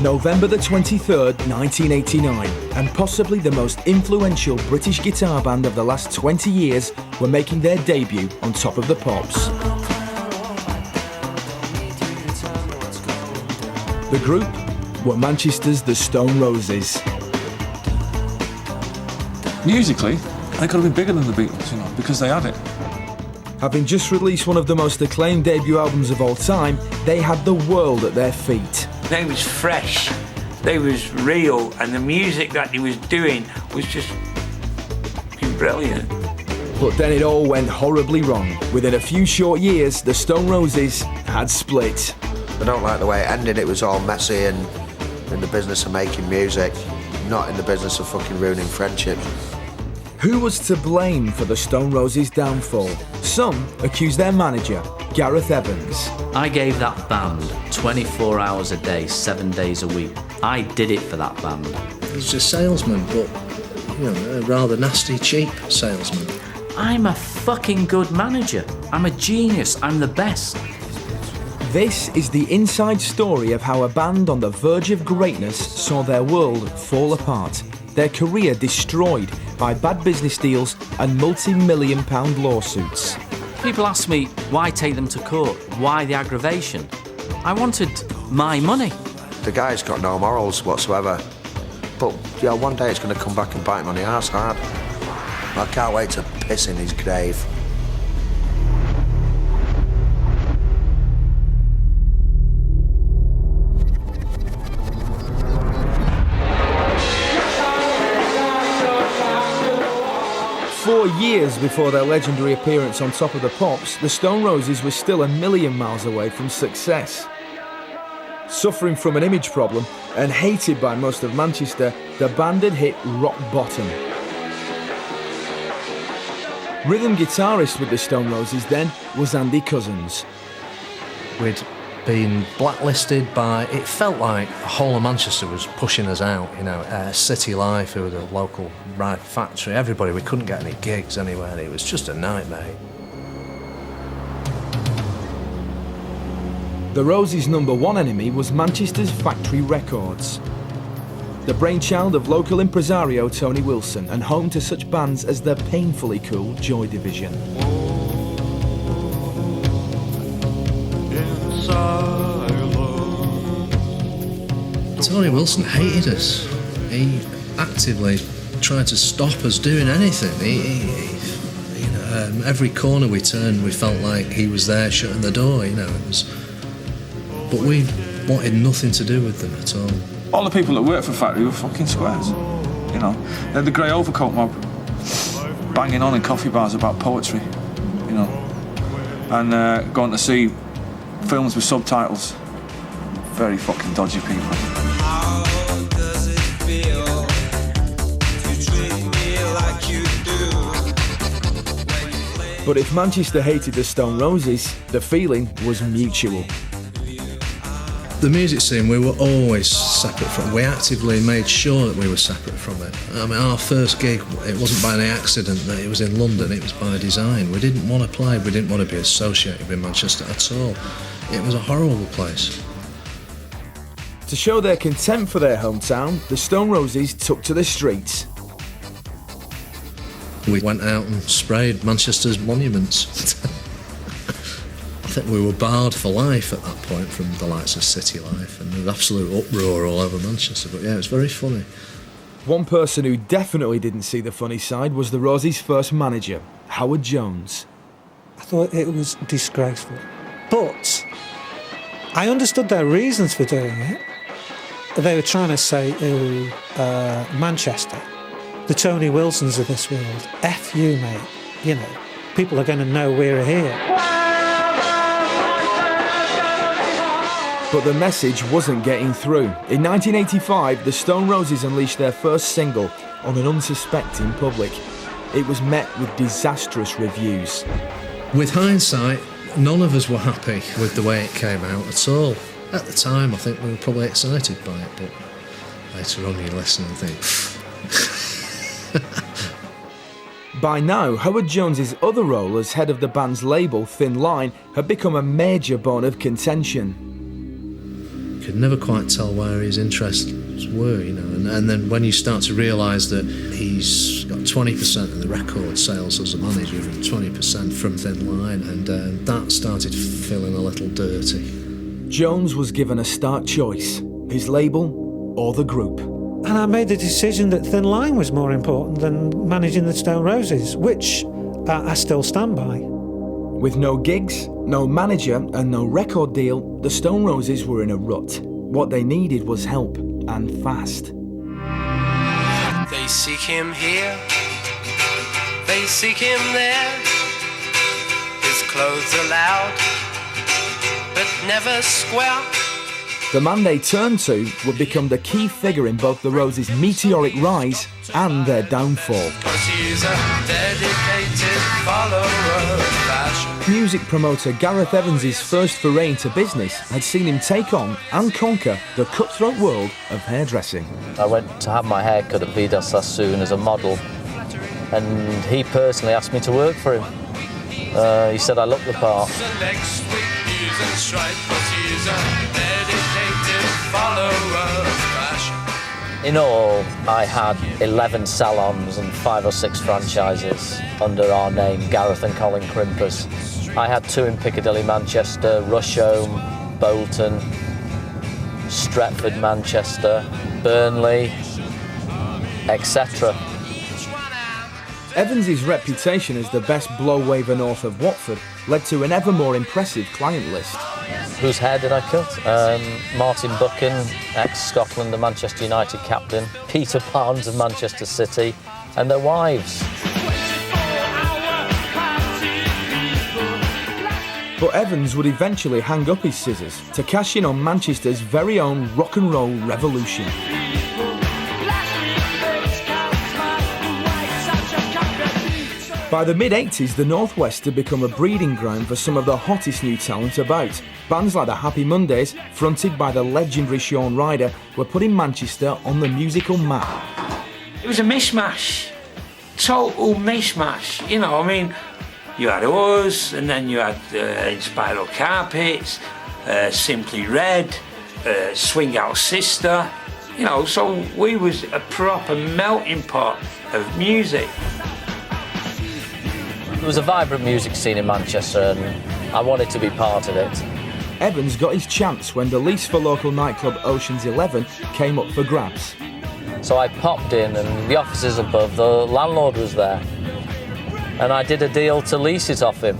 November the 23rd, 1989, and possibly the most influential British guitar band of the last 20 years were making their debut on Top of the Pops. The group were Manchester's The Stone Roses. Musically, they could have been bigger than the Beatles, you know, because they had it. Having just released one of the most acclaimed debut albums of all time, they had the world at their feet. They was fresh, they was real, and the music that he was doing was just brilliant. But then it all went horribly wrong. Within a few short years, the Stone Roses had split. I don't like the way it ended. It was all messy and in the business of making music, not in the business of fucking ruining friendships. Who was to blame for the Stone Roses' downfall? Some accused their manager, Gareth Evans. I gave that band 24 hours a day, 7 days a week. I did it for that band. He's a salesman, but, you know, a rather nasty, cheap salesman. I'm a fucking good manager. I'm a genius. I'm the best. This is the inside story of how a band on the verge of greatness saw their world fall apart, their career destroyed by bad business deals and multi-million-pound lawsuits. People ask me, why take them to court? Why the aggravation? I wanted my money. The guy's got no morals whatsoever. But, yeah, one day it's going to come back and bite him on the arse hard. I can't wait to piss in his grave. For years before their legendary appearance on Top of the Pops, the Stone Roses were still a million miles away from success. Suffering from an image problem and hated by most of Manchester, the band had hit rock bottom. Rhythm guitarist with the Stone Roses then was Andy Cousins. We'd been blacklisted by, it felt like the whole of Manchester was pushing us out, you know, City Life, who were the local rag factory, everybody, we couldn't get any gigs anywhere, it was just a nightmare. The Roses' number one enemy was Manchester's Factory Records, the brainchild of local impresario Tony Wilson and home to such bands as the painfully cool Joy Division. Tony Wilson hated us. He actively tried to stop us doing anything. You know, every corner we turned, we felt like he was there shutting the door. You know, it was. But we wanted nothing to do with them at all. All the people that worked for Factory were fucking squares. You know, they had the grey overcoat mob banging on in coffee bars about poetry. You know, and going to see films with subtitles. Very fucking dodgy people. But if Manchester hated the Stone Roses, the feeling was mutual. The music scene, we were always separate from. We actively made sure that we were separate from it. I mean, our first gig, it wasn't by any accident that it was in London, it was by design. We didn't want to play, we didn't want to be associated with Manchester at all. It was a horrible place. To show their contempt for their hometown, the Stone Roses took to the streets. We went out and sprayed Manchester's monuments. I think we were barred for life at that point from the likes of City Life, and there was absolute uproar all over Manchester. But yeah, it was very funny. One person who definitely didn't see the funny side was the Roses' first manager, Howard Jones. I thought it was disgraceful. But I understood their reasons for doing it. They were trying to say to Manchester, the Tony Wilsons of this world, F you, mate. You know, people are going to know we're here. But the message wasn't getting through. In 1985, the Stone Roses unleashed their first single on an unsuspecting public. It was met with disastrous reviews. With hindsight, none of us were happy with the way it came out at all. At the time, I think we were probably excited by it, but later on you listen and think... By now, Howard Jones's other role as head of the band's label, Thin Line, had become a major bone of contention. could never quite tell where his interests were, you know. And then when you start to realise that he's got 20% of the record sales as a manager and 20% from Thin Line, and that started feeling a little dirty. Jones was given a stark choice, his label or the group. And I made the decision that Thin Line was more important than managing the Stone Roses, which I still stand by. With no gigs, no manager and no record deal, the Stone Roses were in a rut. What they needed was help, and fast. They seek him here, they seek him there. His clothes are loud, but never square. The man they turned to would become the key figure in both the Roses' meteoric rise and their downfall. He's a dedicated follower of fashion. Music promoter Gareth Evans' first foray into business had seen him take on and conquer the cutthroat world of hairdressing. I went to have my hair cut at Vidas Sassoon as a model, and he personally asked me to work for him. He said I looked the part. In all, I had 11 salons and 5 or 6 franchises under our name, Gareth and Colin Crimpers. I had 2 in Piccadilly, Manchester, Rusholme, Bolton, Stretford, Manchester, Burnley, etc. Evans' reputation as the best blow-waver north of Watford led to an ever more impressive client list. Whose hair did I cut? Martin Buchan, ex-Scotland and Manchester United captain, Peter Barnes of Manchester City, and their wives. But Evans would eventually hang up his scissors to cash in on Manchester's very own rock and roll revolution. By the mid-80s, the Northwest had become a breeding ground for some of the hottest new talent about. Bands like the Happy Mondays, fronted by the legendary Shaun Ryder, were putting Manchester on the musical map. It was a mishmash, total mishmash. You know, I mean, you had us, and then you had Spiral Carpets, Simply Red, Swing Out Sister. You know, so we was a proper melting pot of music. There was a vibrant music scene in Manchester, and I wanted to be part of it. Evans got his chance when the lease for local nightclub Ocean's 11 came up for grabs. So I popped in, and the offices above, the landlord was there, and I did a deal to lease it off him.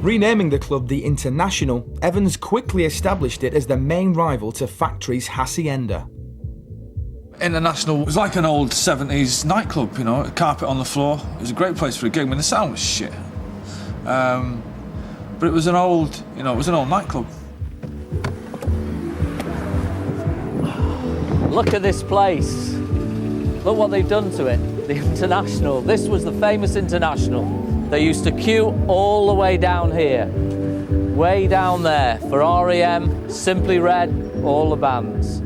Renaming the club the International, Evans quickly established it as the main rival to Factory's Hacienda. International was like an old 70s nightclub, you know, carpet on the floor. It was a great place for a gig. I mean, the sound was shit. But it was an old, you know, it was an old nightclub. Look at this place. Look what they've done to it. The International. This was the famous International. They used to queue all the way down here. Way down there for R.E.M., Simply Red, all the bands.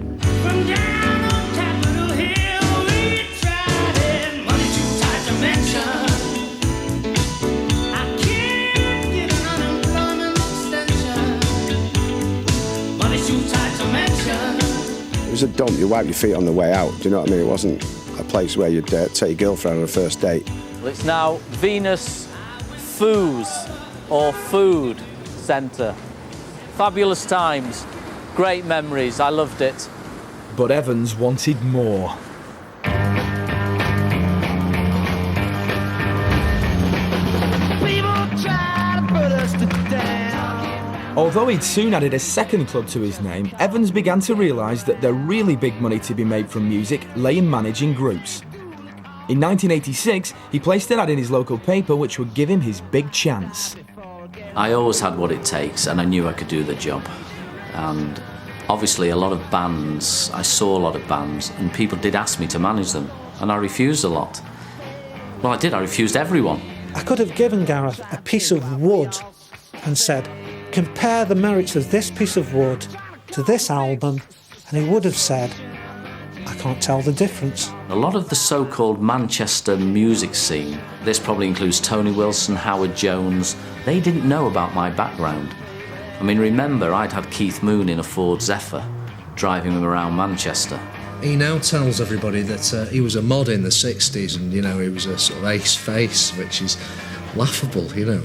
It was a dump. You wipe your feet on the way out. Do you know what I mean? It wasn't a place where you'd take your girlfriend on a first date. Well, it's now Venus Foos or Food Centre. Fabulous times, great memories. I loved it. But Evans wanted more. Although he'd soon added a second club to his name, Evans began to realise that the really big money to be made from music lay in managing groups. In 1986, he placed an ad in his local paper which would give him his big chance. I always had what it takes, and I knew I could do the job. And obviously a lot of bands, I saw a lot of bands, and people did ask me to manage them, and I refused a lot. Well, I did, I refused everyone. I could have given Gareth a piece of wood and said, compare the merits of this piece of wood to this album, and he would have said, I can't tell the difference. A lot of the so-called Manchester music scene, this probably includes Tony Wilson, Howard Jones, they didn't know about my background. I mean, remember, I'd had Keith Moon in a Ford Zephyr, driving him around Manchester. He now tells everybody that he was a mod in the 60s and, you know, he was a sort of ace face, which is laughable, you know.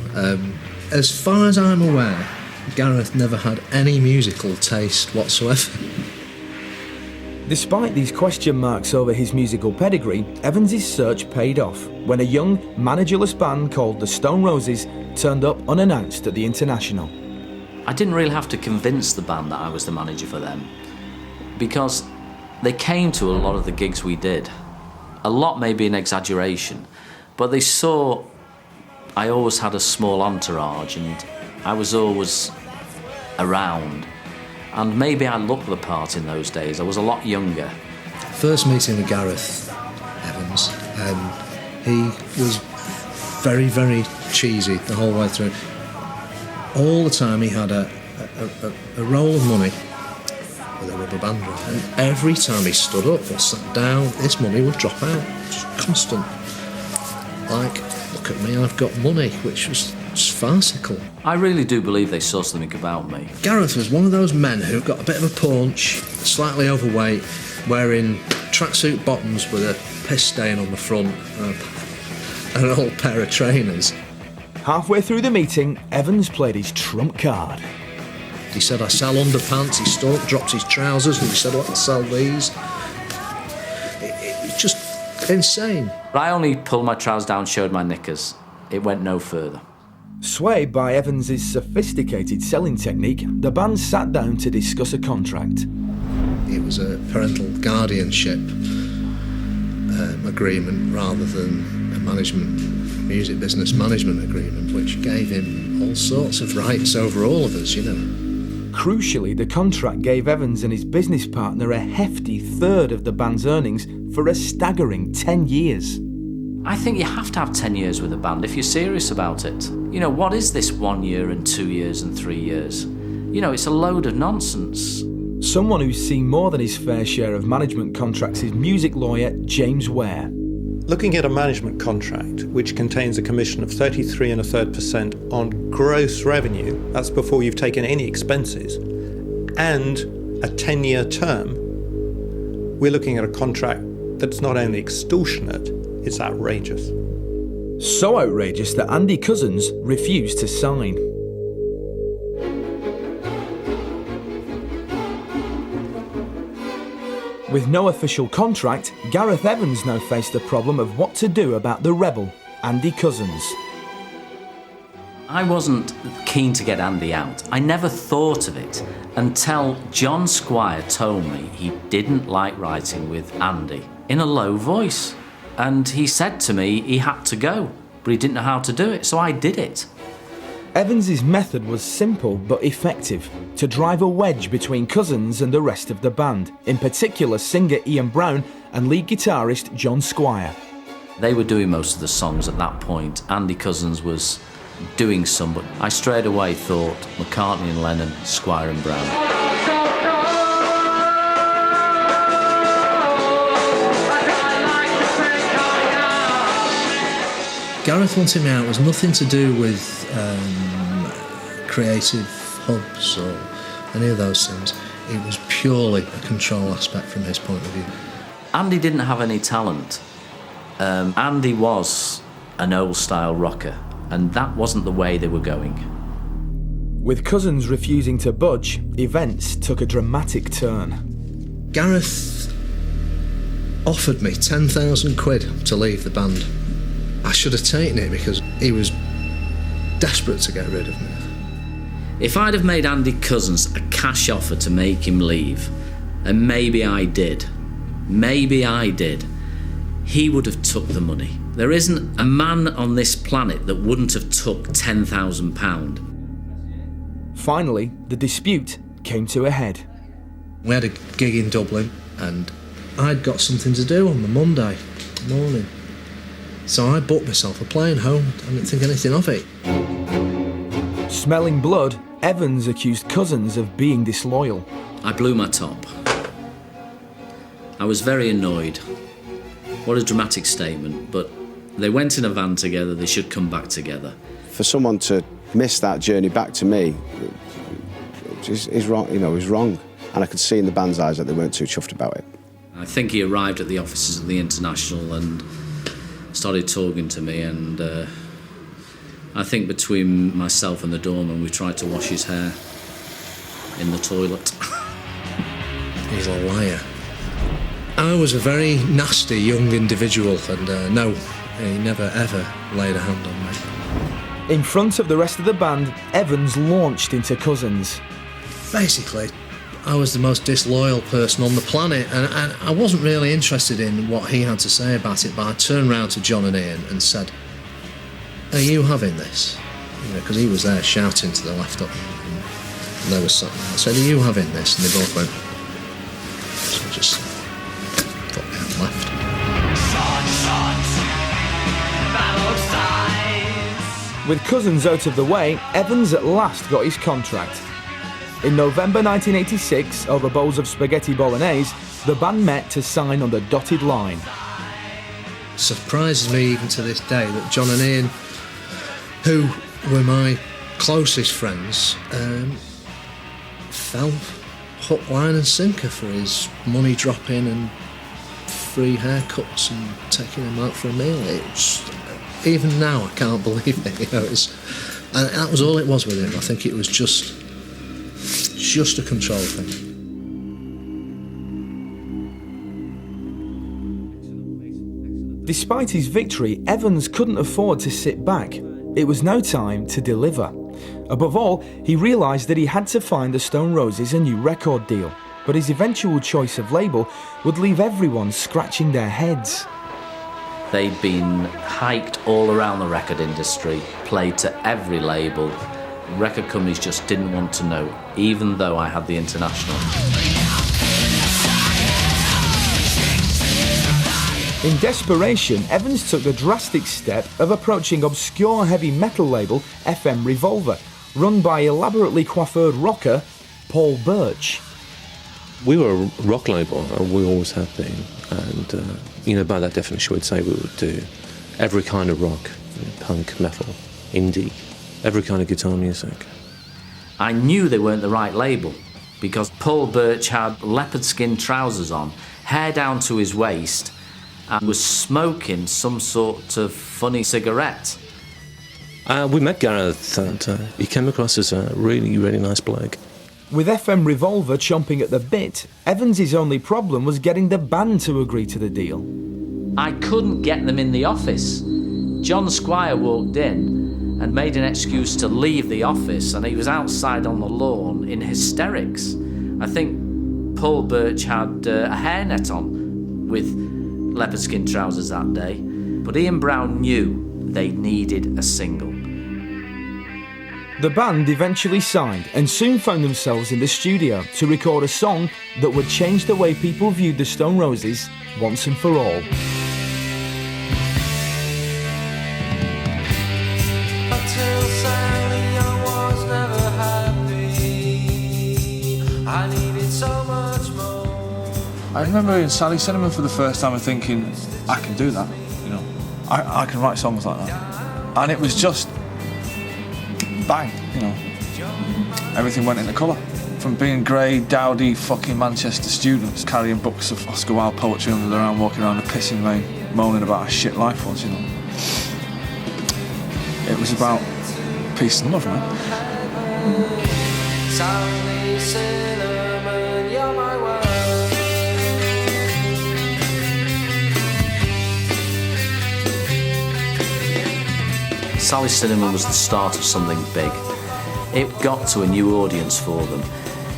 As far as I'm aware, Gareth never had any musical taste whatsoever. Despite these question marks over his musical pedigree, Evans's search paid off when a young, managerless band called the Stone Roses turned up unannounced at the International. I didn't really have to convince the band that I was the manager for them, because they came to a lot of the gigs we did. A lot may be an exaggeration, but they saw I always had a small entourage and I was always around. And maybe I looked the part in those days. I was a lot younger. First meeting with Gareth Evans, he was very, very cheesy the whole way through. All the time he had a roll of money with a rubber band on, and every time he stood up or sat down, this money would drop out. Just constant. Like, look at me, I've got money, which was just farcical. I really do believe they saw something about me. Gareth was one of those men who got a bit of a paunch, slightly overweight, wearing tracksuit bottoms with a piss stain on the front, and an old pair of trainers. Halfway through the meeting, Evans played his trump card. He said, I sell underpants. He dropped his trousers and he said, I sell these. It was just insane. I only pulled my trousers down, showed my knickers. It went no further. Swayed by Evans's sophisticated selling technique, the band sat down to discuss a contract. It was a parental guardianship agreement rather than a music business management agreement, which gave him all sorts of rights over all of us, you know. Crucially, the contract gave Evans and his business partner a hefty third of the band's earnings for a staggering 10 years. I think you have to have 10 years with a band if you're serious about it. You know, what is this 1 year and 2 years and 3 years? You know, it's a load of nonsense. Someone who's seen more than his fair share of management contracts is music lawyer James Ware. Looking at a management contract which contains a commission of 33.33% on gross revenue, that's before you've taken any expenses, and a 10-year term, we're looking at a contract that's not only extortionate, it's outrageous. So outrageous that Andy Cousins refused to sign. With no official contract, Gareth Evans now faced the problem of what to do about the rebel, Andy Cousins. I wasn't keen to get Andy out. I never thought of it until John Squire told me he didn't like writing with Andy in a low voice. And he said to me he had to go, but he didn't know how to do it, so I did it. Evans's method was simple but effective, to drive a wedge between Cousins and the rest of the band, in particular singer Ian Brown and lead guitarist John Squire. They were doing most of the songs at that point. Andy Cousins was doing some, but I straight away thought McCartney and Lennon, Squire and Brown. Gareth wanting me out was nothing to do with creative hubs or any of those things. It was purely a control aspect from his point of view. Andy didn't have any talent. Andy was an old-style rocker, and that wasn't the way they were going. With Cousins refusing to budge, events took a dramatic turn. Gareth offered me 10,000 quid to leave the band. I should have taken it because he was desperate to get rid of me. If I'd have made Andy Cousins a cash offer to make him leave, and maybe I did, he would have took the money. There isn't a man on this planet that wouldn't have took £10,000. Finally, the dispute came to a head. We had a gig in Dublin, and I'd got something to do on the Monday morning. So I booked myself a plane home. I didn't think anything of it. Smelling blood, Evans accused Cousins of being disloyal. I blew my top. I was very annoyed. What a dramatic statement, but they went in a van together, they should come back together. For someone to miss that journey back to me is wrong, is wrong. And I could see in the band's eyes that they weren't too chuffed about it. I think he arrived at the offices of the International and started talking to me, and I think between myself and the doorman we tried to wash his hair in the toilet. He's a liar. I was a very nasty young individual, and no, he never ever laid a hand on me. In front of the rest of the band, Evans launched into Cousins. Basically, I was the most disloyal person on the planet, and I wasn't really interested in what he had to say about it, but I turned round to John and Ian and said, "Are you having this?" Because he was there shouting to the left up, and they were sat there. I said, "Are you having this?" And they both went. So I just thought they had left. With Cousins out of the way, Evans at last got his contract. In November 1986, over bowls of spaghetti bolognese, the band met to sign on the dotted line. Surprises me even to this day that John and Ian, who were my closest friends, fell hook, line and sinker for his money drop-in and free haircuts and taking him out for a meal. Even now I can't believe it. And that was all it was with him. I think it was just a control thing. Despite his victory, Evans couldn't afford to sit back. It was now time to deliver. Above all, he realised that he had to find the Stone Roses a new record deal, but his eventual choice of label would leave everyone scratching their heads. They'd been hiked all around the record industry, played to every label. Record companies just didn't want to know, even though I had the International. In desperation, Evans took the drastic step of approaching obscure heavy metal label FM Revolver, run by elaborately coiffured rocker Paul Birch. We were a rock label, and we always have been. And, by that definition, we'd say we would do every kind of rock, punk, metal, indie, every kind of guitar music. I knew they weren't the right label because Paul Birch had leopard skin trousers on, hair down to his waist, and was smoking some sort of funny cigarette. We met Gareth, and he came across as a really, really nice bloke. With FM Revolver chomping at the bit, Evans's only problem was getting the band to agree to the deal. I couldn't get them in the office. John Squire walked in and made an excuse to leave the office, and he was outside on the lawn in hysterics. I think Paul Birch had a hairnet on with leopard skin trousers that day, but Ian Brown knew they needed a single. The band eventually signed and soon found themselves in the studio to record a song that would change the way people viewed the Stone Roses once and for all. I remember in Sally Cinnamon for the first time and thinking, I can do that, I can write songs like that. And it was just bang, everything went into colour. From being grey, dowdy, fucking Manchester students carrying books of Oscar Wilde poetry under their arm, walking around the pissing rain, moaning about how shit life was, It was about peace and love, man. Sally Cinnamon, you're my world. Sally Cinnamon was the start of something big. It got to a new audience for them.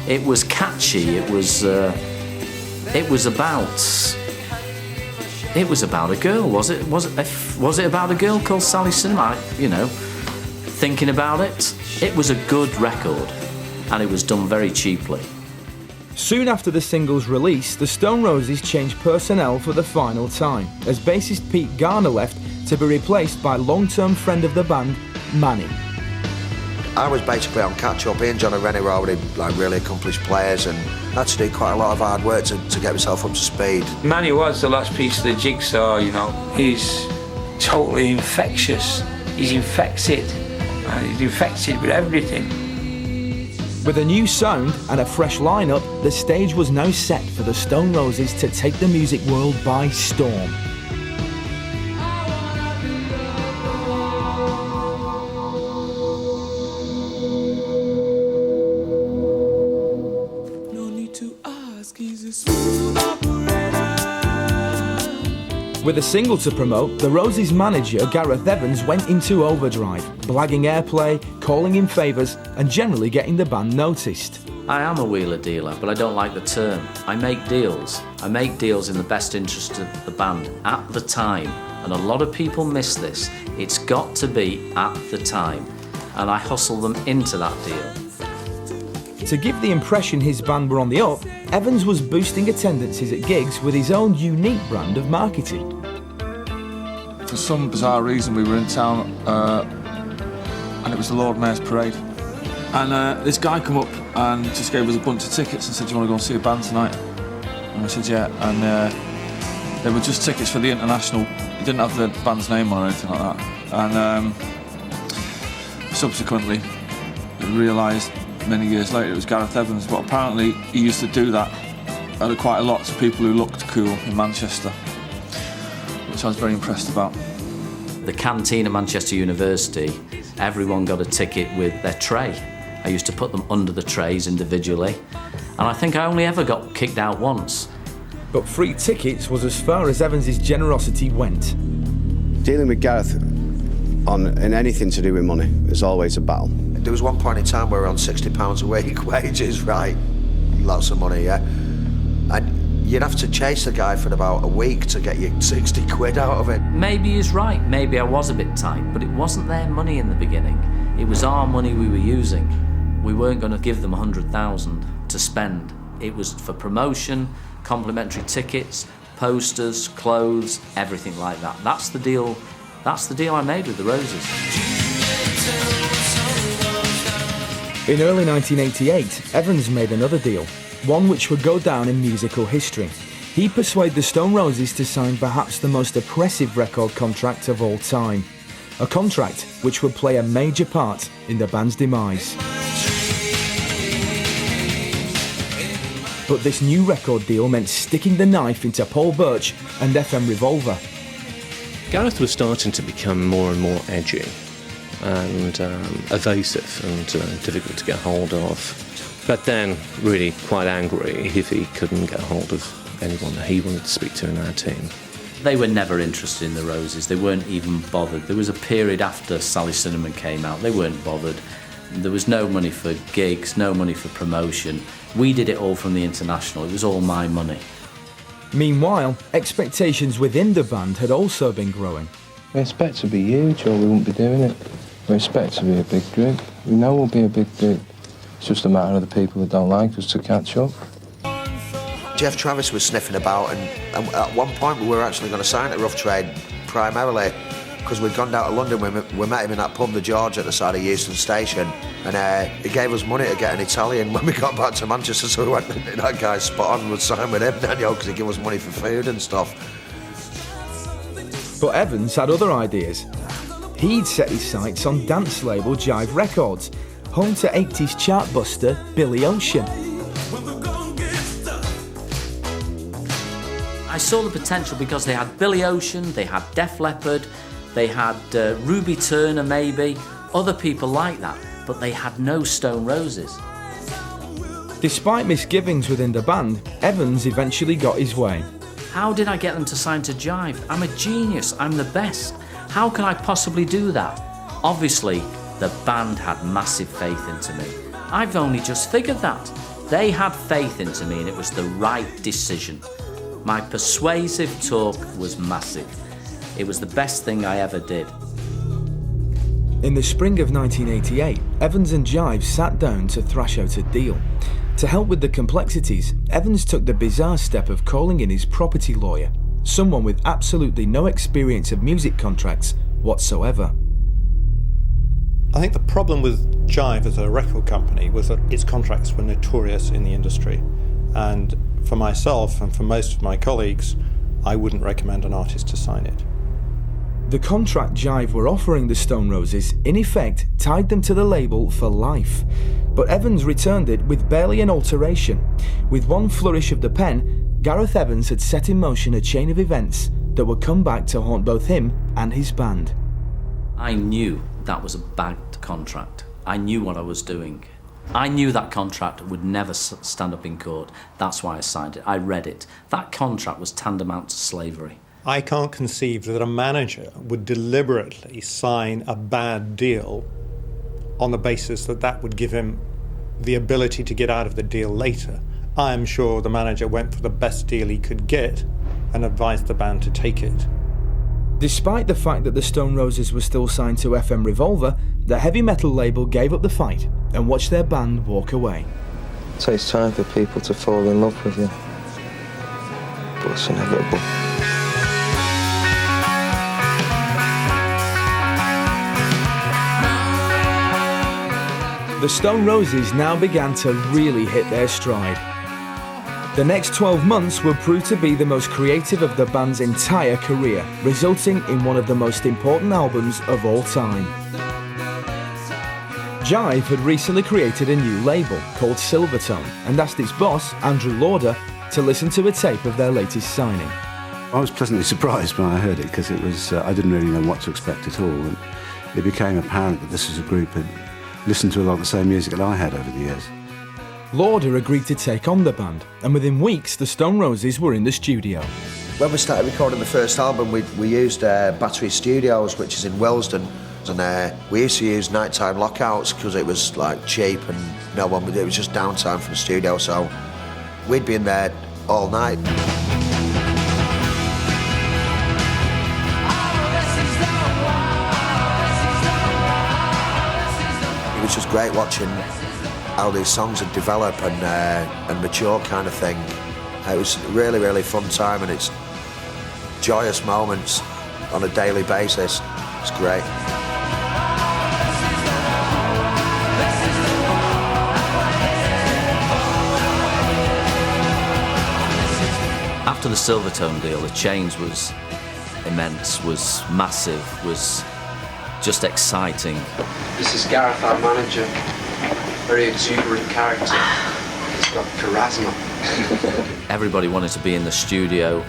It was catchy. It was about a girl. Was it about a girl called Sally Cinnamon? Thinking about it, it was a good record, and it was done very cheaply. Soon after the single's release, the Stone Roses changed personnel for the final time, as bassist Pete Garner left to be replaced by long-term friend of the band, Manny. I was basically on catch-up. Ian, John and Rennie were already really accomplished players, and I had to do quite a lot of hard work to get myself up to speed. Manny was the last piece of the jigsaw, He's totally infectious. He's infected. He's infected with everything. With a new sound and a fresh lineup, the stage was now set for the Stone Roses to take the music world by storm. With a single to promote, the Roses' manager, Gareth Evans, went into overdrive, blagging airplay, calling in favours and generally getting the band noticed. I am a wheeler dealer, but I don't like the term. I make deals. I make deals in the best interest of the band at the time, and a lot of people miss this. It's got to be at the time, and I hustle them into that deal. To give the impression his band were on the up, Evans was boosting attendances at gigs with his own unique brand of marketing. For some bizarre reason, we were in town and it was the Lord Mayor's Parade. And this guy come up and just gave us a bunch of tickets and said, "Do you want to go and see a band tonight?" And I said, "Yeah." And they were just tickets for the International. He didn't have the band's name on or anything like that. And subsequently, we realised many years later it was Gareth Evans, but apparently he used to do that quite a lot to people who looked cool in Manchester, which I was very impressed about. The canteen at Manchester University, everyone got a ticket with their tray. I used to put them under the trays individually, and I think I only ever got kicked out once. But free tickets was as far as Evans' generosity went. Dealing with Gareth in anything to do with money is always a battle. There was one point in time where we were on £60 a week wages, right? Lots of money, yeah? And you'd have to chase the guy for about a week to get you 60 quid out of it. Maybe he's right, maybe I was a bit tight, but it wasn't their money in the beginning. It was our money we were using. We weren't going to give them 100,000 to spend. It was for promotion, complimentary tickets, posters, clothes, everything like that. That's the deal I made with the Roses. In early 1988, Evans made another deal, one which would go down in musical history. He persuaded the Stone Roses to sign perhaps the most oppressive record contract of all time. A contract which would play a major part in the band's demise. But this new record deal meant sticking the knife into Paul Birch and FM Revolver. Gareth was starting to become more and more edgy and evasive and difficult to get hold of. But then really quite angry if he couldn't get hold of anyone that he wanted to speak to in our team. They were never interested in the Roses. They weren't even bothered. There was a period after Sally Cinnamon came out. They weren't bothered. There was no money for gigs, no money for promotion. We did it all from the International. It was all my money. Meanwhile, expectations within the band had also been growing. We expect to be huge or we wouldn't be doing it. We expect to be a big group. We know we'll be a big group. It's just a matter of the people that don't like us to catch up. Jeff Travis was sniffing about, and at one point we were actually going to sign at Rough Trade primarily because we'd gone down to London. We met him in that pub, the George, at the side of Euston Station, and he gave us money to get an Italian when we got back to Manchester, so we went, that guy's spot on, we'd sign with him then, because he'd give us money for food and stuff. But Evans had other ideas. He'd set his sights on dance label Jive Records, home to 80s chart buster Billy Ocean. I saw the potential because they had Billy Ocean, they had Def Leppard, they had Ruby Turner maybe, other people like that, but they had no Stone Roses. Despite misgivings within the band, Evans eventually got his way. How did I get them to sign to Jive? I'm a genius, I'm the best. How can I possibly do that? Obviously, the band had massive faith into me. I've only just figured that. They had faith into me and it was the right decision. My persuasive talk was massive. It was the best thing I ever did. In the spring of 1988, Evans and Jive sat down to thrash out a deal. To help with the complexities, Evans took the bizarre step of calling in his property lawyer, someone with absolutely no experience of music contracts whatsoever. I think the problem with Jive as a record company was that its contracts were notorious in the industry. And for myself and for most of my colleagues, I wouldn't recommend an artist to sign it. The contract Jive were offering the Stone Roses, in effect, tied them to the label for life. But Evans returned it with barely an alteration. With one flourish of the pen, Gareth Evans had set in motion a chain of events that would come back to haunt both him and his band. I knew that was a bagged contract. I knew what I was doing. I knew that contract would never stand up in court. That's why I signed it. I read it. That contract was tantamount to slavery. I can't conceive that a manager would deliberately sign a bad deal on the basis that that would give him the ability to get out of the deal later. I am sure the manager went for the best deal he could get and advised the band to take it. Despite the fact that the Stone Roses were still signed to FM Revolver, the heavy metal label gave up the fight and watched their band walk away. It takes time for people to fall in love with you, but it's inevitable. The Stone Roses now began to really hit their stride. The next 12 months would prove to be the most creative of the band's entire career, resulting in one of the most important albums of all time. Jive had recently created a new label called Silvertone and asked its boss, Andrew Lauder, to listen to a tape of their latest signing. I was pleasantly surprised when I heard it because it was I didn't really know what to expect at all, and it became apparent that this was a group that listened to a lot of the same music that I had over the years. Lauder agreed to take on the band, and within weeks the Stone Roses were in the studio. When we started recording the first album, we used Battery Studios, which is in Wellsden, and we used to use nighttime lockouts because it was like cheap and it was just downtime from the studio, so we'd be in there all night. It was just great watching how these songs would develop and mature kind of thing. It was a really, really fun time, and it's joyous moments on a daily basis. It's great. After the Silvertone deal, the change was immense, was massive, was just exciting. This is Gareth, our manager. Very exuberant character. He's got charisma. Everybody wanted to be in the studio.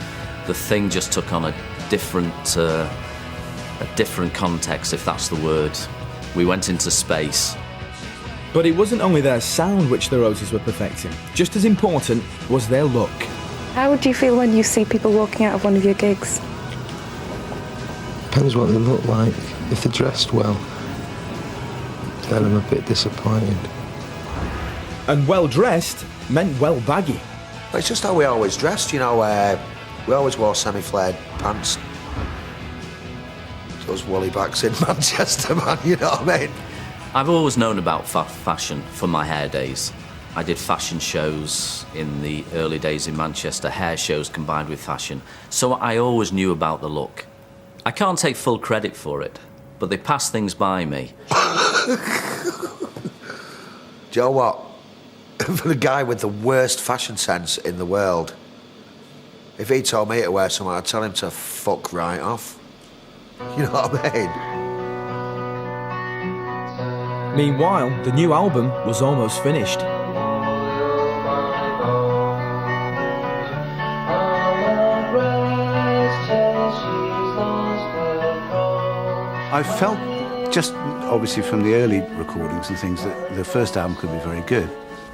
The thing just took on a different context, if that's the word. We went into space. But it wasn't only their sound which the Roses were perfecting. Just as important was their look. How would you feel when you see people walking out of one of your gigs? Depends what they look like. If they're dressed well, then I'm a bit disappointed. And well-dressed meant well-baggy. It's just how we always dressed, you know. We always wore semi-flared pants. Those woolly backs in Manchester, man, you know what I mean? I've always known about fashion from my hair days. I did fashion shows in the early days in Manchester, hair shows combined with fashion. So I always knew about the look. I can't take full credit for it, but they passed things by me. Do you know what? For the guy with the worst fashion sense in the world, if he told me to wear something, I'd tell him to fuck right off. You know what I mean? Meanwhile, the new album was almost finished. I felt, just obviously from the early recordings and things, that the first album could be very good.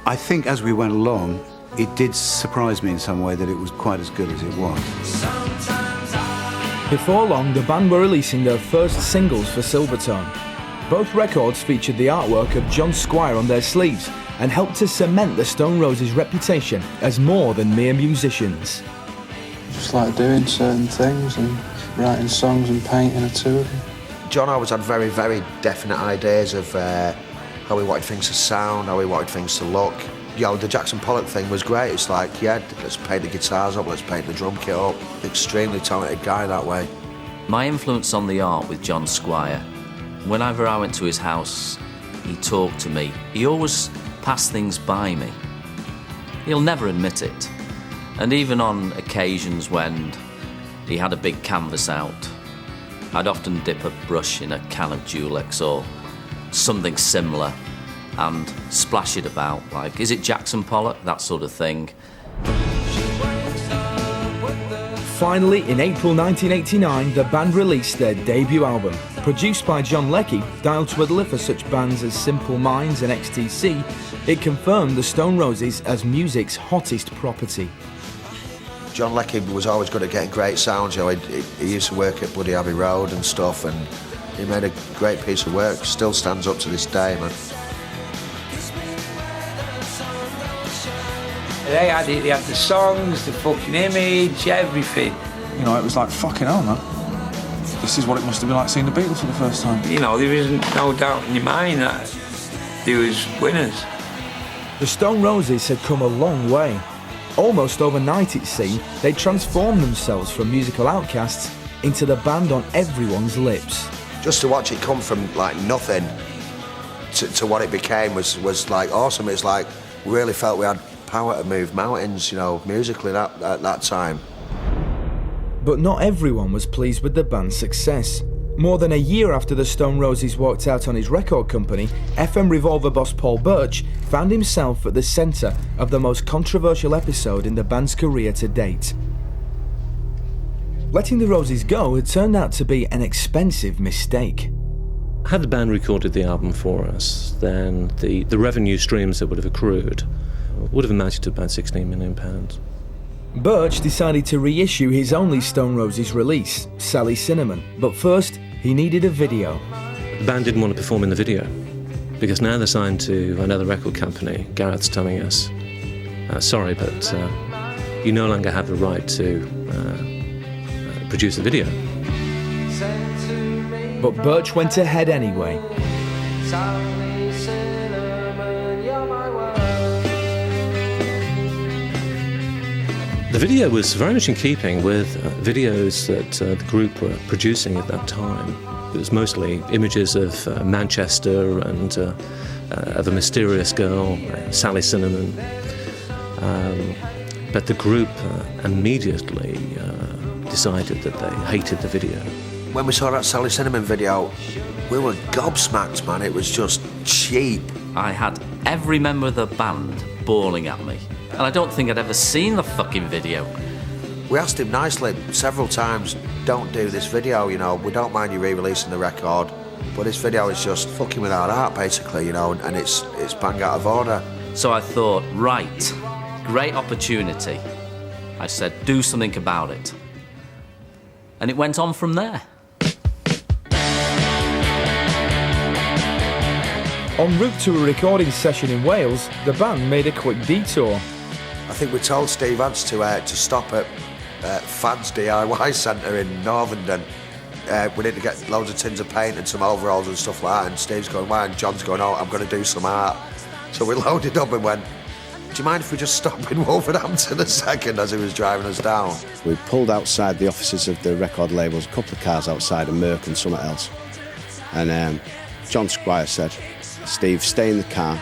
I think as we went along, it did surprise me in some way that it was quite as good as it was. Before long, the band were releasing their first singles for Silvertone. Both records featured the artwork of John Squire on their sleeves and helped to cement the Stone Roses' reputation as more than mere musicians. Just like doing certain things and writing songs and painting a two of them. John always had very, very definite ideas of how he wanted things to sound, how he wanted things to look. You know, the Jackson Pollock thing was great. It's like, yeah, let's paint the guitars up, let's paint the drum kit up. Extremely talented guy that way. My influence on the art with John Squire, whenever I went to his house, he talked to me. He always passed things by me. He'll never admit it. And even on occasions when he had a big canvas out, I'd often dip a brush in a can of Dulex or something similar and splash it about, like, is it Jackson Pollock? That sort of thing. Finally, in April 1989, the band released their debut album. Produced by John Leckie, dialed to a deliver such bands as Simple Minds and XTC, it confirmed the Stone Roses as music's hottest property. John Leckie was always good at getting great sounds. You know, he used to work at Bloody Abbey Road and stuff, and he made a great piece of work. Still stands up to this day, man. They had it, they had the songs, the fucking image, everything. You know, it was like, fucking hell, man. This is what it must have been like seeing the Beatles for the first time. You know, there isn't no doubt in your mind that they was winners. The Stone Roses had come a long way. Almost overnight, it seemed, they transformed themselves from musical outcasts into the band on everyone's lips. Just to watch it come from like nothing to what it became was like awesome. It's like we really felt we had power to move mountains, you know, musically at that time. But not everyone was pleased with the band's success. More than a year after the Stone Roses walked out on his record company, FM Revolver boss Paul Birch found himself at the centre of the most controversial episode in the band's career to date. Letting the Roses go had turned out to be an expensive mistake. Had the band recorded the album for us, then the revenue streams that would have accrued would have amounted to about £16 million. Birch decided to reissue his only Stone Roses release, Sally Cinnamon, but first he needed a video. The band didn't want to perform in the video because now they're signed to another record company. Gareth's telling us, sorry, but you no longer have the right to produce the video. But Birch went ahead anyway. The video was very much in keeping with videos that the group were producing at that time. It was mostly images of Manchester and of a mysterious girl, Sally Cinnamon. But the group immediately decided that they hated the video. When we saw that Sally Cinnamon video, we were gobsmacked, man. It was just cheap. I had every member of the band bawling at me. And I don't think I'd ever seen the fucking video. We asked him nicely several times, don't do this video, you know, we don't mind you re-releasing the record, but this video is just fucking with our art, basically, you know, and it's bang out of order. So I thought, right, great opportunity. I said, do something about it. And it went on from there. En route to a recording session in Wales, the band made a quick detour. I think we told Steve Vance to stop at Fad's DIY Centre in Northenden. We need to get loads of tins of paint and some overalls and stuff like that, and Steve's going, why? And John's going, oh, I'm going to do some art. So we loaded up and went, do you mind if we just stop in Wolverhampton a second, as he was driving us down? We pulled outside the offices of the record labels, a couple of cars outside, a Merc and something else. And John Squire said, Steve, stay in the car.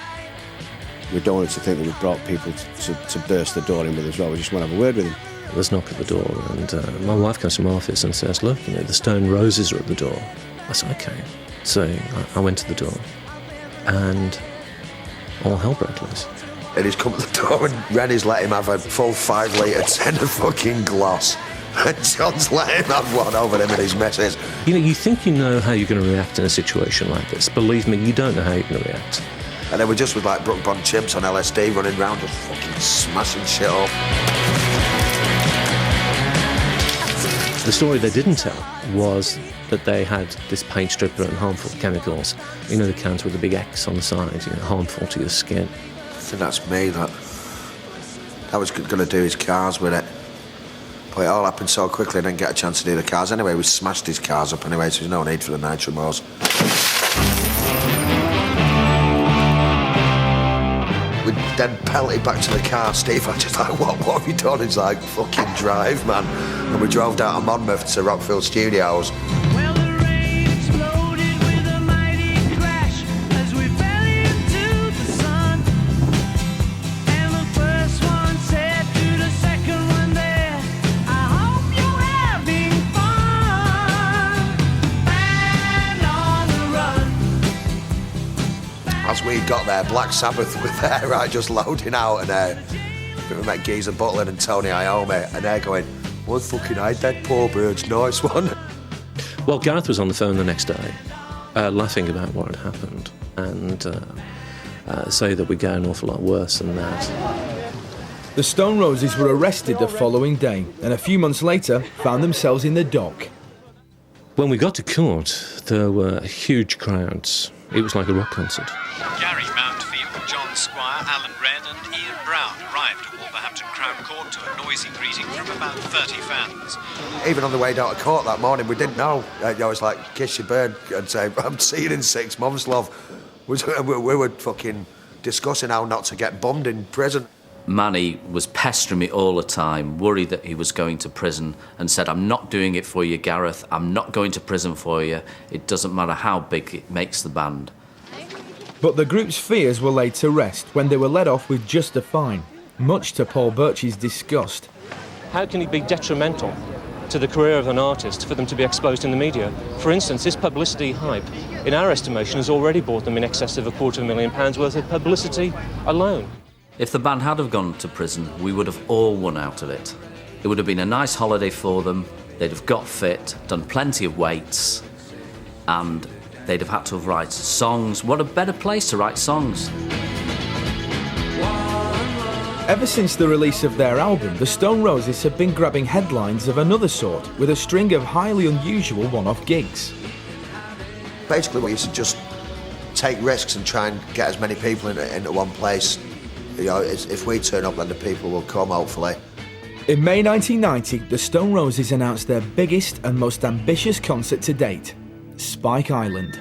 We don't want to think that we brought people to burst the door in with us as well. We just want to have a word with him. There's a knock at the door, and my wife comes from my office and says, look, you know, the Stone Roses are at the door. I said, OK. So I went to the door, and all hell broke loose. And he's come to the door, and Rennie's let him have a full 5 litre tin of fucking gloss. And John's let him have one over him and his missus. You know, you think you know how you're going to react in a situation like this. Believe me, you don't know how you're going to react. And then we're just with like Brook Bond chimps on LSD running around just fucking smashing shit up. The story they didn't tell was that they had this paint stripper and harmful chemicals. You know, the cans with the big X on the side, you know, harmful to your skin. I think that's me, that was going to do his cars with it. But it all happened so quickly I didn't get a chance to do the cars anyway. We smashed his cars up anyway, so there's no need for the nitro motors. We then pelted back to the car. Steve, I just like, what have you done? He's like, fucking drive, man. And we drove down to Monmouth to Rockfield Studios. as we got there, Black Sabbath were there, right, just loading out, and we met Geezer Butler and Tony Iommi, and they're going, "One fucking eye, dead poor birds, nice one." Well, Gareth was on the phone the next day, laughing about what had happened, and say that we go an awful lot worse than that. The Stone Roses were arrested the following day, and a few months later found themselves in the dock. When we got to court, there were huge crowds. It was like a rock concert. Gary Mountfield, John Squire, Alan Wren and Ian Brown arrived at Wolverhampton Crown Court to a noisy greeting from about 30 fans. Even on the way down to court that morning, we didn't know. I was like, kiss your bird and say, "I'm seeing you in 6 months, love." We were fucking discussing how not to get bummed in prison. Manny was pestering me all the time, worried that he was going to prison, and said, "I'm not doing it for you, Gareth. I'm not going to prison for you. It doesn't matter how big it makes the band." But the group's fears were laid to rest when they were let off with just a fine, much to Paul Birch's disgust. How can it be detrimental to the career of an artist for them to be exposed in the media? For instance, this publicity hype, in our estimation, has already bought them in excess of £250,000 worth of publicity alone. If the band had have gone to prison, we would have all won out of it. It would have been a nice holiday for them, they'd have got fit, done plenty of weights, and they'd have had to have written songs. What a better place to write songs. Ever since the release of their album, the Stone Roses have been grabbing headlines of another sort, with a string of highly unusual one-off gigs. Basically, we used to just take risks and try and get as many people into one place. You know, if we turn up, then the people will come, hopefully. In May 1990, the Stone Roses announced their biggest and most ambitious concert to date, Spike Island.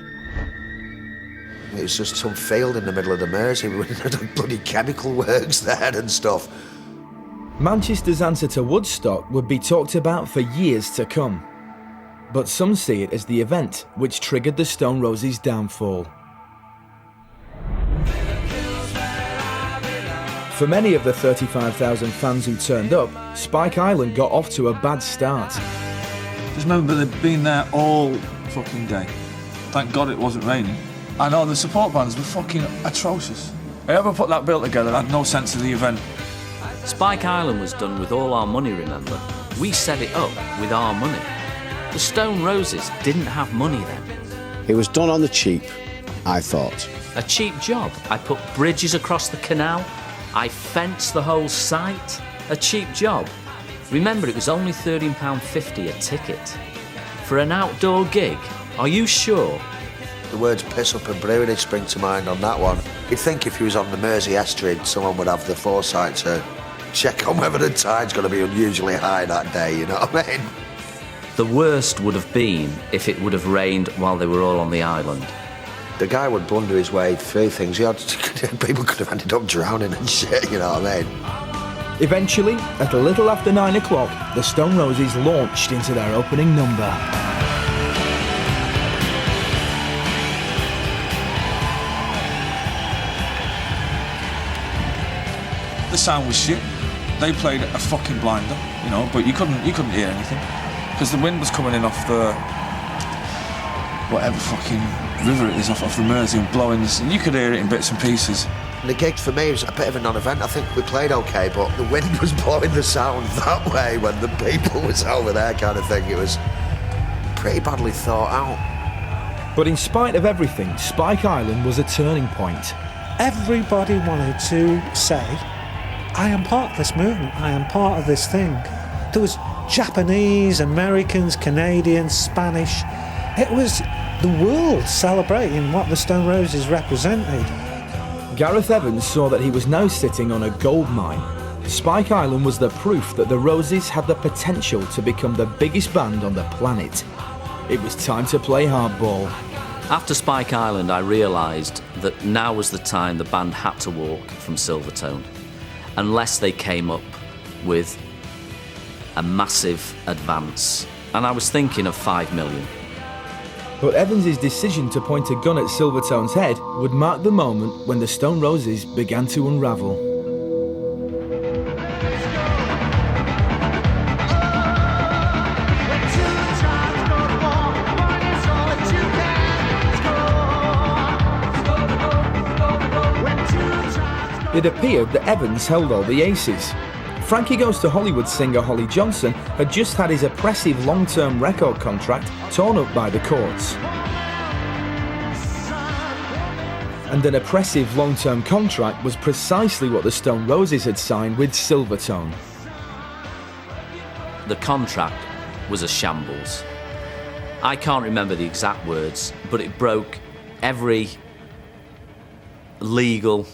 It was just some field in the middle of the Mersey with bloody chemical works there and stuff. Manchester's answer to Woodstock would be talked about for years to come. But some see it as the event which triggered the Stone Roses' downfall. For many of the 35,000 fans who turned up, Spike Island got off to a bad start. Just remember they'd been there all fucking day. Thank God it wasn't raining. I know the support bands were fucking atrocious. Whoever put that bill together had no sense of the event. Spike Island was done with all our money, remember? We set it up with our money. The Stone Roses didn't have money then. It was done on the cheap, I thought. A cheap job. I put bridges across the canal. I fenced the whole site. A cheap job. Remember, it was only £13.50 a ticket. For an outdoor gig? Are you sure? The words piss up and brewery spring to mind on that one. You'd think if he was on the Mersey estuary, someone would have the foresight to check on whether the tide's going to be unusually high that day, you know what I mean? The worst would have been if it would have rained while they were all on the island. The guy would blunder his way through things. People could have ended up drowning and shit, you know what I mean? Eventually, at a little after 9 o'clock, the Stone Roses launched into their opening number. The sound was shit. They played a fucking blinder, you know, but you couldn't hear anything because the wind was coming in off the whatever fucking river it is off the Mersey and blowing this, and you could hear it in bits and pieces. The gig for me was a bit of a non-event. I think we played okay, but the wind was blowing the sound that way when the people was over there, kind of thing. It was pretty badly thought out. But in spite of everything, Spike Island was a turning point. Everybody wanted to say, I am part of this movement, I am part of this thing. There was Japanese, Americans, Canadians, Spanish. It was the world celebrating what the Stone Roses represented. Gareth Evans saw that he was now sitting on a gold mine. Spike Island was the proof that the Roses had the potential to become the biggest band on the planet. It was time to play hardball. After Spike Island, I realised that now was the time the band had to walk from Silvertone, unless they came up with a massive advance. And I was thinking of 5 million. But Evans' decision to point a gun at Silvertone's head would mark the moment when the Stone Roses began to unravel. it appeared that Evans held all the aces. Frankie Goes to Hollywood singer Holly Johnson had just had his oppressive long-term record contract torn up by the courts. And an oppressive long-term contract was precisely what the Stone Roses had signed with Silvertone. The contract was a shambles. I can't remember the exact words, but it broke every legal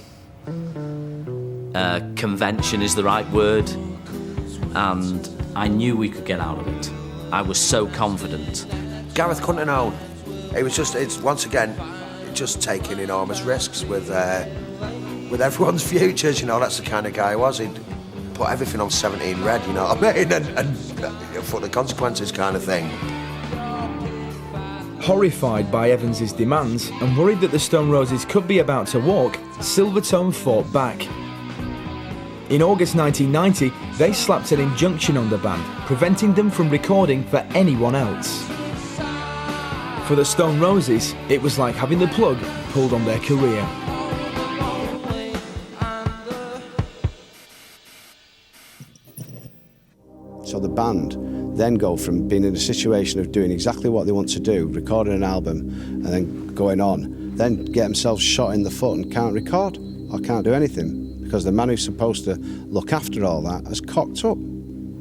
convention is the right word, and I knew we could get out of it. I was so confident. Gareth couldn't have known. It's once again, just taking enormous risks with everyone's futures. You know, that's the kind of guy he was. He'd put everything on 17 red. You know what I mean? And for the consequences, kind of thing. Horrified by Evans's demands and worried that the Stone Roses could be about to walk, Silvertone fought back. In August 1990, they slapped an injunction on the band, preventing them from recording for anyone else. For the Stone Roses, it was like having the plug pulled on their career. So the band then go from being in a situation of doing exactly what they want to do, recording an album and then going on, then get themselves shot in the foot and can't record or can't do anything because the man who's supposed to look after all that has cocked up.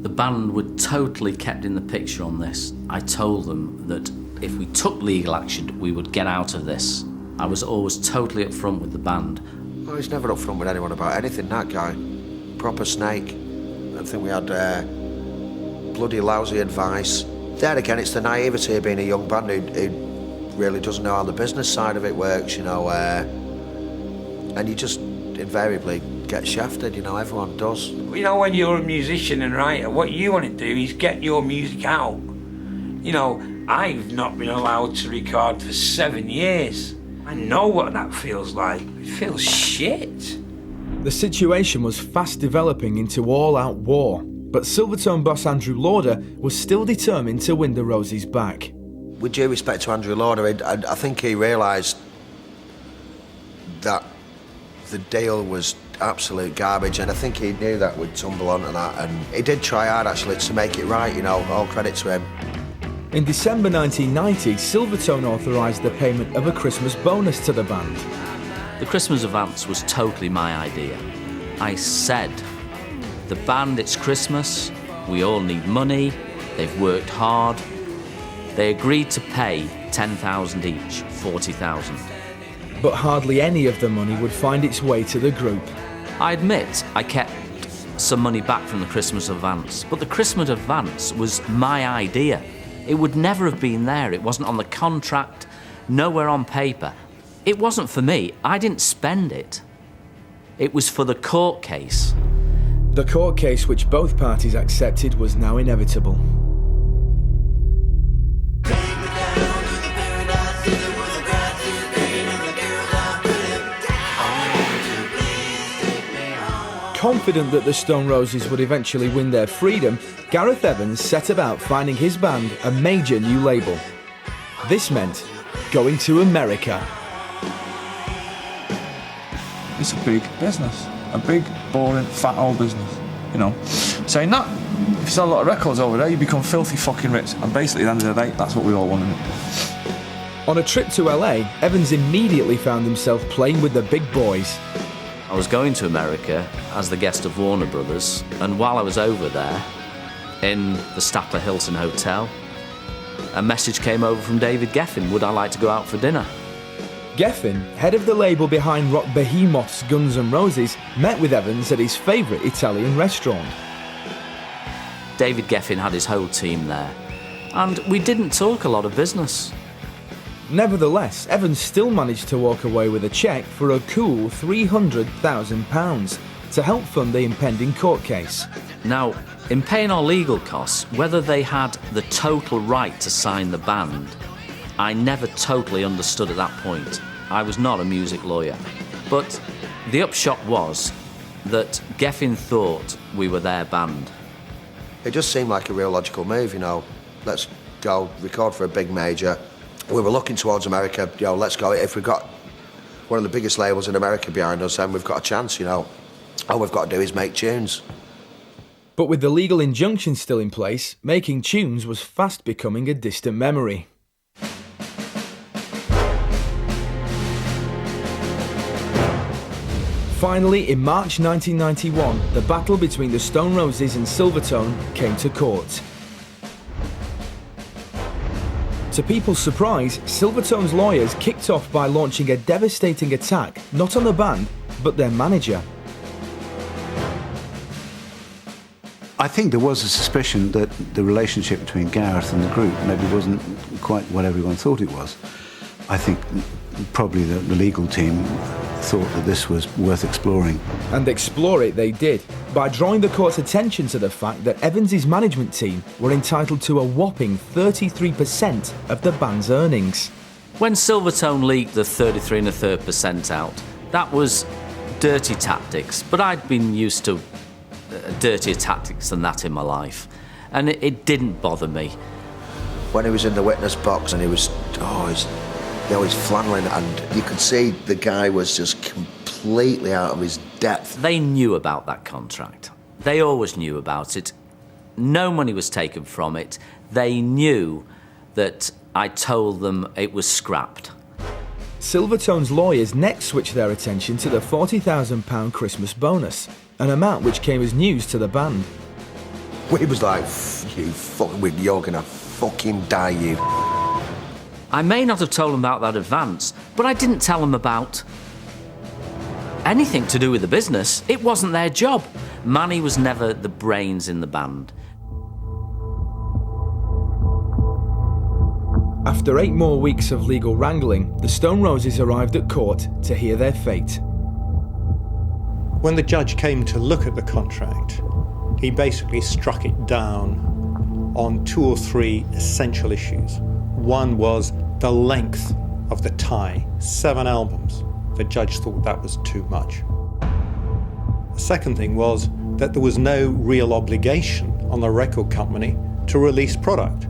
The band were totally kept in the picture on this. I told them that if we took legal action, we would get out of this. I was always totally upfront with the band. Oh, he's never upfront with anyone about anything, that guy. Proper snake. I think we had bloody lousy advice. There again, it's the naivety of being a young band who really doesn't know how the business side of it works, you know, and you just invariably get shafted, you know, everyone does. You know, when you're a musician and writer, what you want to do is get your music out. You know, I've not been allowed to record for 7 years. I know what that feels like. It feels shit. The situation was fast developing into all-out war, but Silvertone boss Andrew Lauder was still determined to win the Roses back. With due respect to Andrew Lauder, I think he realised that the deal was absolute garbage, and I think he knew that would tumble onto that, and he did try hard actually to make it right, you know, all credit to him. In December 1990, Silvertone authorised the payment of a Christmas bonus to the band. The Christmas advance was totally my idea. I said, the band, it's Christmas, we all need money, they've worked hard. They agreed to pay 10,000 each, 40,000. But hardly any of the money would find its way to the group. I admit I kept some money back from the Christmas advance, but the Christmas advance was my idea. It would never have been there. It wasn't on the contract, nowhere on paper. It wasn't for me. I didn't spend it. It was for the court case. The court case which both parties accepted was now inevitable. Confident that the Stone Roses would eventually win their freedom, Gareth Evans set about finding his band a major new label. This meant going to America. It's a big business. A big, boring, fat old business. You know, saying that, if you sell a lot of records over there, you become filthy fucking rich. And basically, at the end of the day, that's what we all wanted. On a trip to LA, Evans immediately found himself playing with the big boys. I was going to America as the guest of Warner Brothers, and while I was over there, in the Statler Hilton Hotel, a message came over from David Geffen. Would I like to go out for dinner? Geffen, head of the label behind rock behemoths Guns N' Roses, met with Evans at his favourite Italian restaurant. David Geffen had his whole team there, and we didn't talk a lot of business. Nevertheless, Evans still managed to walk away with a cheque for a cool £300,000 to help fund the impending court case. Now, in paying our legal costs, whether they had the total right to sign the band, I never totally understood at that point. I was not a music lawyer. But the upshot was that Geffen thought we were their band. It just seemed like a real logical move, you know. Let's go record for a big major. We were looking towards America, you know, let's go. If we got one of the biggest labels in America behind us, and we've got a chance, you know. All we've got to do is make tunes. But with the legal injunction still in place, making tunes was fast becoming a distant memory. Finally, in March 1991, the battle between the Stone Roses and Silvertone came to court. To people's surprise, Silvertone's lawyers kicked off by launching a devastating attack, not on the band, but their manager. I think there was a suspicion that the relationship between Gareth and the group maybe wasn't quite what everyone thought it was. I think probably the legal team thought that this was worth exploring. And explore it they did, by drawing the court's attention to the fact that Evans' management team were entitled to a whopping 33% of the band's earnings. When Silvertone leaked the 33 1/3% out, that was dirty tactics, but I'd been used to dirtier tactics than that in my life, and it didn't bother me. When he was in the witness box and he was flanneling, and you could see the guy was just completely out of his depth. They knew about that contract. They always knew about it. No money was taken from it. They knew that I told them it was scrapped. Silvertone's lawyers next switched their attention to the £40,000 Christmas bonus, an amount which came as news to the band. We was like, you're gonna fucking die, you. I may not have told them about that advance, but I didn't tell them about anything to do with the business. It wasn't their job. Manny was never the brains in the band. After 8 more weeks of legal wrangling, the Stone Roses arrived at court to hear their fate. When the judge came to look at the contract, he basically struck it down on 2 or 3 essential issues. One was the length of the tie, 7 albums. The judge thought that was too much. The second thing was that there was no real obligation on the record company to release product.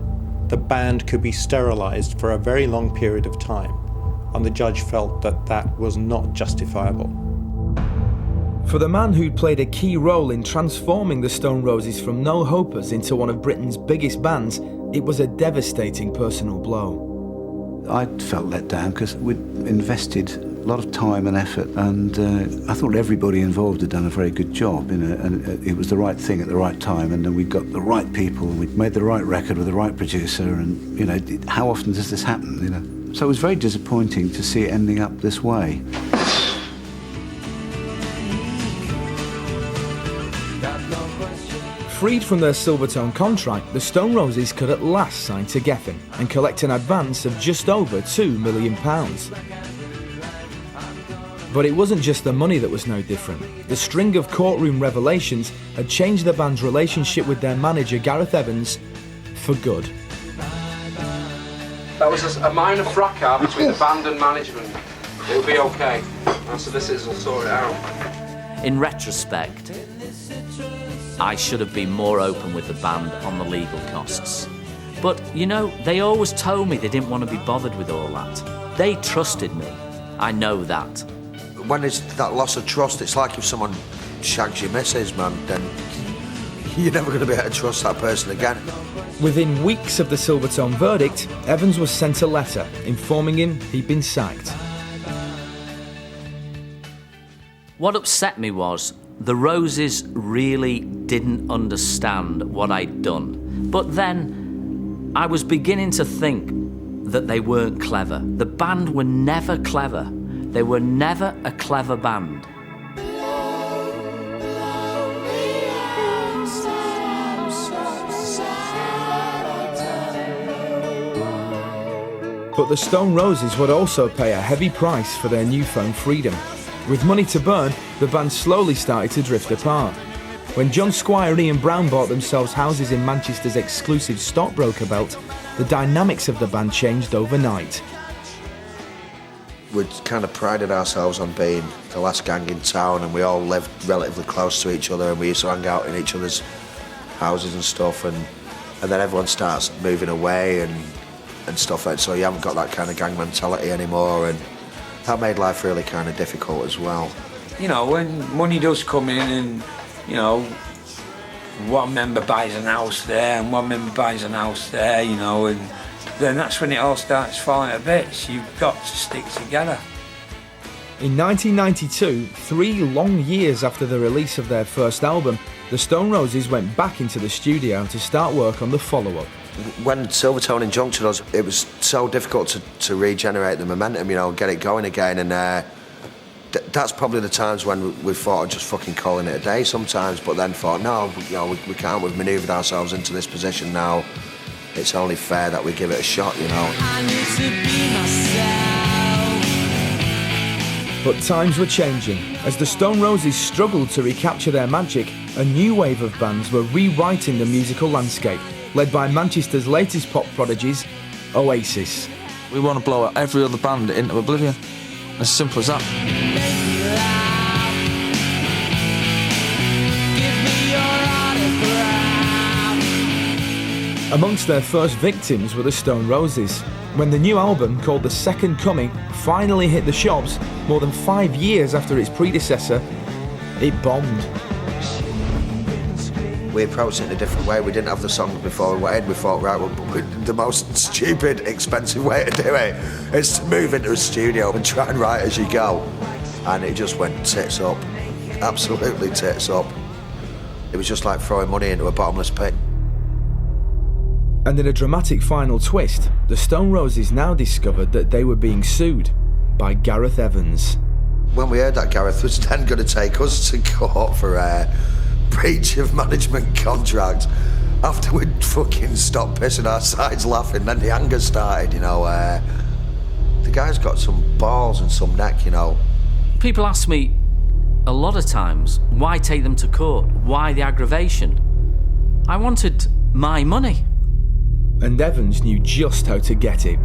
The band could be sterilised for a very long period of time, and the judge felt that that was not justifiable. For the man who'd played a key role in transforming the Stone Roses from no-hopers into one of Britain's biggest bands, it was a devastating personal blow. I felt let down because we'd invested a lot of time and effort, and I thought everybody involved had done a very good job, you know, and it was the right thing at the right time, and then we got the right people, and we'd made the right record with the right producer, and, you know, how often does this happen, you know? So it was very disappointing to see it ending up this way. Freed from their Silvertone contract, the Stone Roses could at last sign to Geffen and collect an advance of just over £2 million. But it wasn't just the money that was no different. The string of courtroom revelations had changed the band's relationship with their manager Gareth Evans for good. That was a minor fracas between the band and management. It'll be okay. Our solicitors will sort it out. In retrospect, I should have been more open with the band on the legal costs. But, you know, they always told me they didn't want to be bothered with all that. They trusted me. I know that. When there's that loss of trust, it's like if someone shags your missus, man, then you're never going to be able to trust that person again. Within weeks of the Silvertone verdict, Evans was sent a letter informing him he'd been sacked. What upset me was the Roses really didn't understand what I'd done. But then I was beginning to think that they weren't clever. The band were never clever. They were never a clever band. But the Stone Roses would also pay a heavy price for their newfound freedom. With money to burn, the band slowly started to drift apart. When John Squire and Ian Brown bought themselves houses in Manchester's exclusive stockbroker belt, the dynamics of the band changed overnight. We'd kind of prided ourselves on being the last gang in town, and we all lived relatively close to each other, and we used to hang out in each other's houses and stuff, and then everyone starts moving away and stuff like that, so you haven't got that kind of gang mentality anymore, and That made life really kind of difficult as well. You know, when money does come in and, you know, one member buys an house there and one member buys an house there, you know, and then that's when it all starts falling to bits. You've got to stick together. In 1992, 3 long years after the release of their first album, the Stone Roses went back into the studio to start work on the follow-up. When Silvertone injuncted us, it was so difficult to regenerate the momentum, you know, get it going again, and that's probably the times when we thought of just fucking calling it a day sometimes, but then thought, no, you know, we can't, we've manoeuvred ourselves into this position now, it's only fair that we give it a shot, you know. I need to be myself. But times were changing. As the Stone Roses struggled to recapture their magic, a new wave of bands were rewriting the musical landscape, led by Manchester's latest pop prodigies, Oasis. We want to blow out every other band into oblivion. As simple as that. Amongst their first victims were the Stone Roses. When the new album, called The Second Coming, finally hit the shops, more than 5 years after its predecessor, it bombed. We approached it in a different way. We didn't have the songs before we went in. We thought, right, well, the most stupid, expensive way to do it is to move into a studio and try and write as you go. And it just went tits up. Absolutely tits up. It was just like throwing money into a bottomless pit. And in a dramatic final twist, the Stone Roses now discovered that they were being sued by Gareth Evans. When we heard that Gareth was then going to take us to court for breach of management contract, after we'd fucking stopped pissing our sides laughing, then the anger started, you know. The guy's got some balls and some neck, you know. People ask me a lot of times, why take them to court? Why the aggravation? I wanted my money. And Evans knew just how to get it.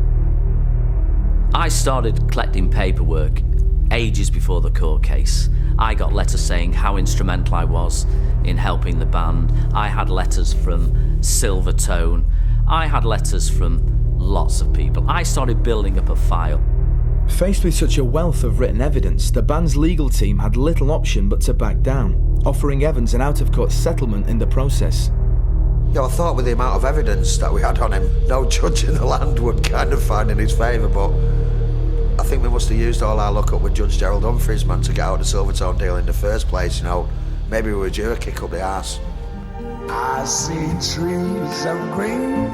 I started collecting paperwork ages before the court case. I got letters saying how instrumental I was in helping the band. I had letters from Silvertone. I had letters from lots of people. I started building up a file. Faced with such a wealth of written evidence, the band's legal team had little option but to back down, offering Evans an out-of-court settlement in the process. Yeah, I thought with the amount of evidence that we had on him, no judge in the land would kind of find in his favour, but I think we must have used all our luck up with Judge Gerald Humphreys, man, to get out of the Silvertone deal in the first place, you know. Maybe we were due a kick up the arse. I see trees of green.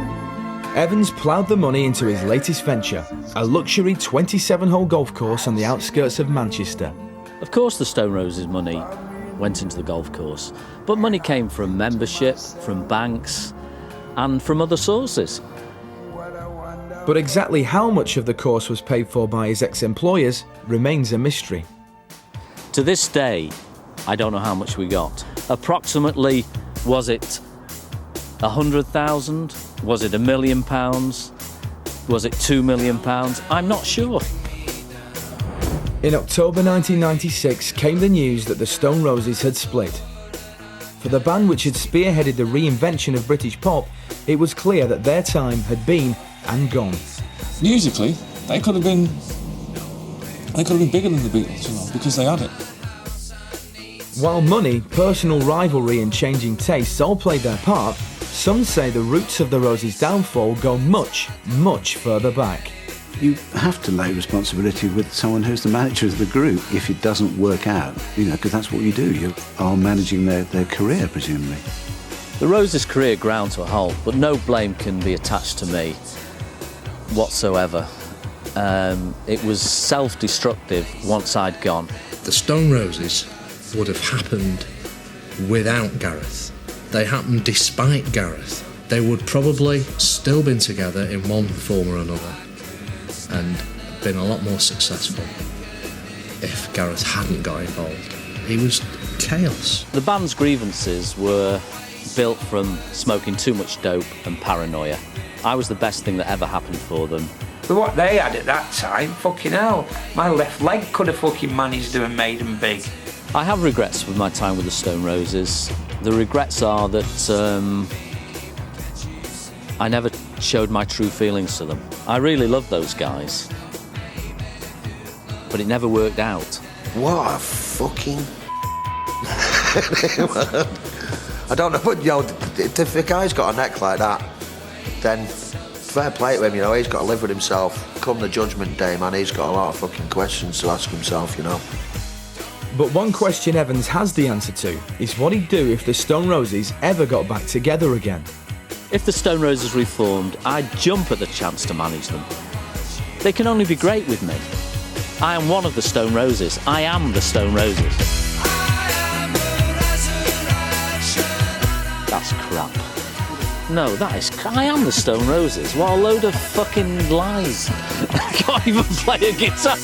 Evans ploughed the money into his latest venture, a luxury 27-hole golf course on the outskirts of Manchester. Of course the Stone Roses money went into the golf course, but money came from membership, from banks, and from other sources. But exactly how much of the course was paid for by his ex-employers remains a mystery. To this day, I don't know how much we got. Approximately, was it 100,000? Was it £1 million? Was it £2 million? I'm not sure. In October 1996 came the news that the Stone Roses had split. For the band which had spearheaded the reinvention of British pop, it was clear that their time had been and gone. Musically, they could have been bigger than the Beatles, you know, because they had it. While money, personal rivalry and changing tastes all played their part, some say the roots of the Roses' downfall go much, much further back. You have to lay responsibility with someone who's the manager of the group if it doesn't work out, you know, because that's what you do. You are managing their career, presumably. The Roses' career ground to a halt, but no blame can be attached to me whatsoever. It was self-destructive once I'd gone. The Stone Roses would have happened without Gareth. They happened despite Gareth. They would probably still been together in one form or another and been a lot more successful if Gareth hadn't got involved. He was chaos. The band's grievances were built from smoking too much dope and paranoia. I was the best thing that ever happened for them. But what they had at that time, fucking hell, my left leg could have fucking managed to have made them big. I have regrets with my time with the Stone Roses. The regrets are that I never showed my true feelings to them. I really love those guys. but it never worked out. What a fucking... I don't know, but, you know, if a guy's got a neck like that, then fair play to him, you know, he's got to live with himself. Come the judgment day, man, he's got a lot of fucking questions to ask himself, you know. But one question Evans has the answer to is what he'd do if the Stone Roses ever got back together again. If the Stone Roses reformed, I'd jump at the chance to manage them. They can only be great with me. I am one of the Stone Roses. I am the Stone Roses. That's crap. No, that is... I am the Stone Roses. What a load of fucking lies. I can't even play a guitar.